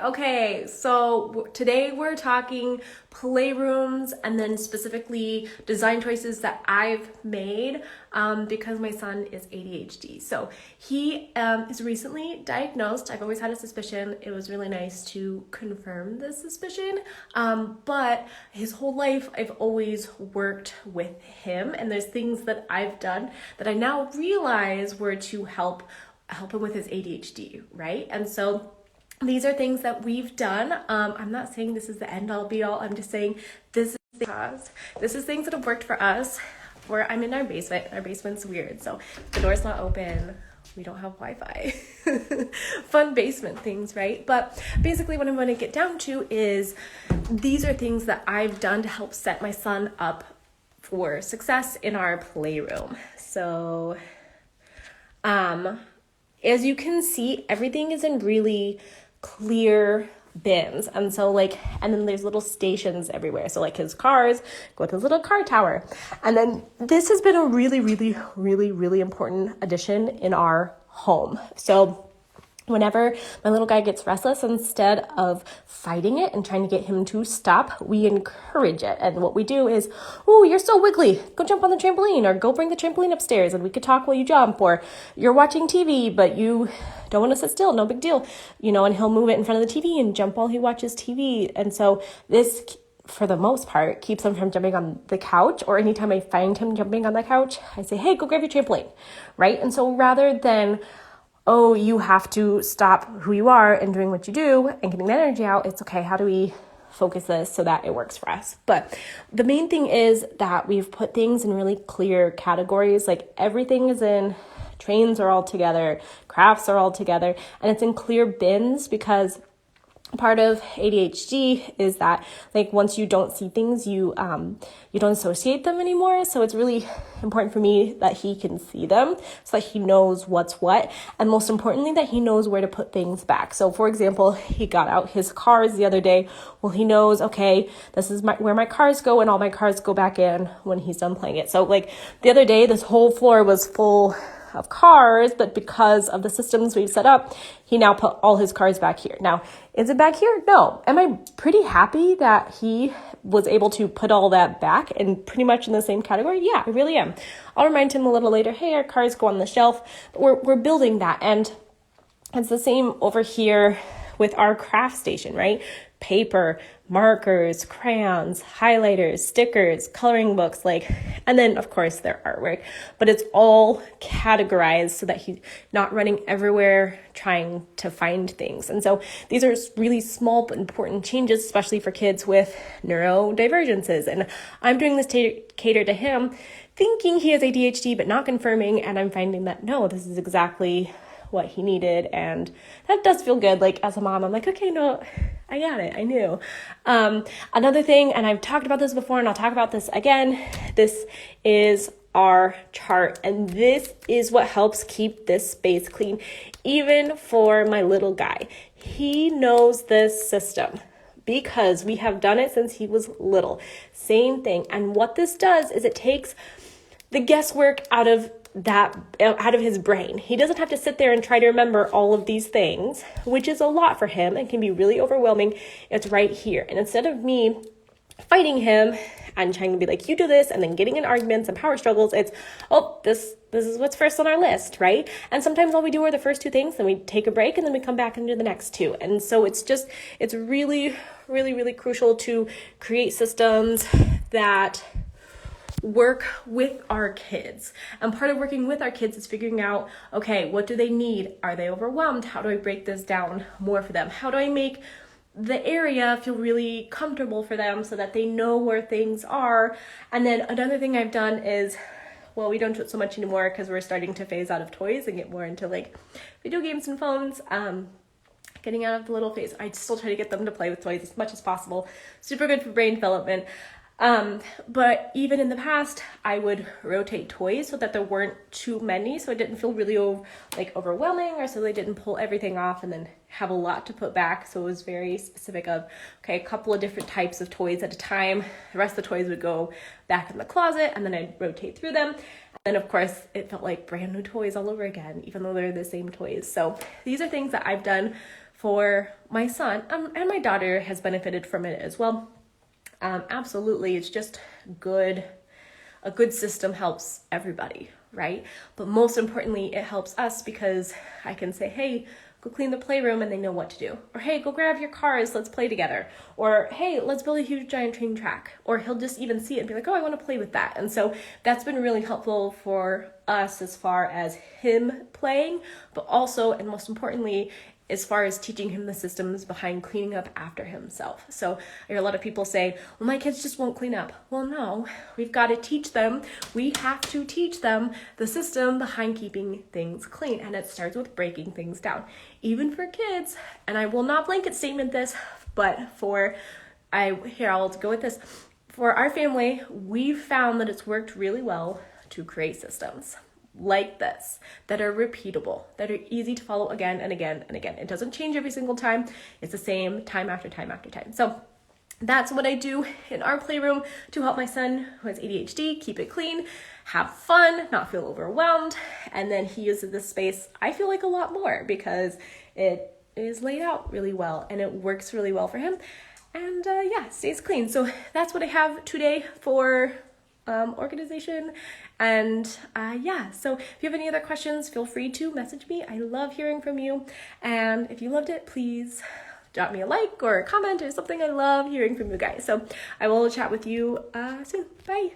Okay, so today we're talking playrooms and then specifically design choices that I've made because my son is ADHD. So he is recently diagnosed. I've always had a suspicion. It was really nice to confirm the suspicion. But his whole life, I've always worked with him, and there's things that I've done that I now realize were to help him with his ADHD, right? And so these are things that we've done. I'm not saying this is the end all be all. I'm just saying this is things that have worked for us. I'm in our basement. Our basement's weird, so the door's not open. We don't have Wi-Fi. Fun basement things, right? But basically what I'm going to get down to is these are things that I've done to help set my son up for success in our playroom. So, as you can see, everything is in really clear bins. And so and then there's little stations everywhere. So his cars go with his little car tower. And then this has been a really, really, really, really important addition in our home. So whenever my little guy gets restless, instead of fighting it and trying to get him to stop, we encourage it. And what we do is, oh, you're so wiggly. Go jump on the trampoline, or go bring the trampoline upstairs and we could talk while you jump. Or you're watching TV, but you don't want to sit still. No big deal. And he'll move it in front of the TV and jump while he watches TV. And so this, for the most part, keeps him from jumping on the couch, or anytime I find him jumping on the couch, I say, hey, go grab your trampoline, right? And so rather than, oh, you have to stop who you are and doing what you do and getting that energy out, it's okay, how do we focus this so that it works for us? But the main thing is that we've put things in really clear categories. Everything is in, trains are all together, crafts are all together, and it's in clear bins, because part of ADHD is that once you don't see things, you don't associate them anymore. So it's really important for me that he can see them so that he knows what's what, and most importantly that he knows where to put things back. So for example, he got out his cars the other day. Well, he knows, okay, this is where my cars go, and all my cars go back in when he's done playing it. So the other day, this whole floor was full of cars, but because of the systems we've set up, he now put all his cars back here. Now, is it back here? No. Am I pretty happy that he was able to put all that back and pretty much in the same category? Yeah, I really am. I'll remind him a little later, hey, our cars go on the shelf, but we're building that. And it's the same over here with our craft station, right? Paper, markers, crayons, highlighters, stickers, coloring books, and then of course their artwork, but it's all categorized so that he's not running everywhere trying to find things. And so these are really small but important changes, especially for kids with neurodivergences. And I'm doing this to cater to him, thinking he has ADHD, but not confirming. And I'm finding that, no, this is exactly what he needed. And that does feel good. As a mom, I'm okay, no, I got it. I knew. Another thing, and I've talked about this before and I'll talk about this again, this is our chart. And this is what helps keep this space clean, even for my little guy. He knows this system because we have done it since he was little. Same thing. And what this does is it takes the guesswork out of his brain. He doesn't have to sit there and try to remember all of these things, which is a lot for him and can be really overwhelming. It's right here. And instead of me fighting him and trying to be you do this, and then getting in arguments and power struggles, it's, oh, this is what's first on our list, right? And sometimes all we do are the first two things, then we take a break, and then we come back and do the next two. And so it's really, really, really crucial to create systems that work with our kids. And part of working with our kids is figuring out, okay, what do they need? Are they overwhelmed? How do I break this down more for them? How do I make the area feel really comfortable for them so that they know where things are? And then another thing I've done is, well, we don't do it so much anymore because we're starting to phase out of toys and get more into video games and phones. Getting out of the little phase. I still try to get them to play with toys as much as possible. Super good for brain development. But even in the past, I would rotate toys so that there weren't too many, so it didn't feel really overwhelming, or so they didn't pull everything off and then have a lot to put back. So it was very specific of, okay, a couple of different types of toys at a time. The rest of the toys would go back in the closet, and then I'd rotate through them. And of course, it felt like brand new toys all over again, even though they're the same toys. So these are things that I've done for my son, and my daughter has benefited from it as well. Absolutely, it's just good. A good system helps everybody, right? But most importantly, it helps us because I can say, hey, go clean the playroom, and they know what to do. Or hey, go grab your cars, let's play together. Or hey, let's build a huge giant train track. Or he'll just even see it and be like, oh, I want to play with that. And so that's been really helpful for us as far as him playing, but also, and most importantly, as far as teaching him the systems behind cleaning up after himself. So I hear a lot of people say, well, my kids just won't clean up. Well, no, we've got to teach them. We have to teach them the system behind keeping things clean. And it starts with breaking things down, even for kids. And I will not blanket statement this, but I'll go with this. For our family, we've found that it's worked really well to create systems like this that are repeatable, that are easy to follow again and again and again. It doesn't change every single time. It's the same time after time after time. So that's what I do in our playroom to help my son who has ADHD keep it clean, have fun, not feel overwhelmed. And then he uses this space, I feel like, a lot more because it is laid out really well and it works really well for him. And stays clean. So that's what I have today for organization. And so if you have any other questions, feel free to message me. I love hearing from you. And if you loved it, please drop me a like or a comment or something. I love hearing from you guys. So I will chat with you soon. Bye.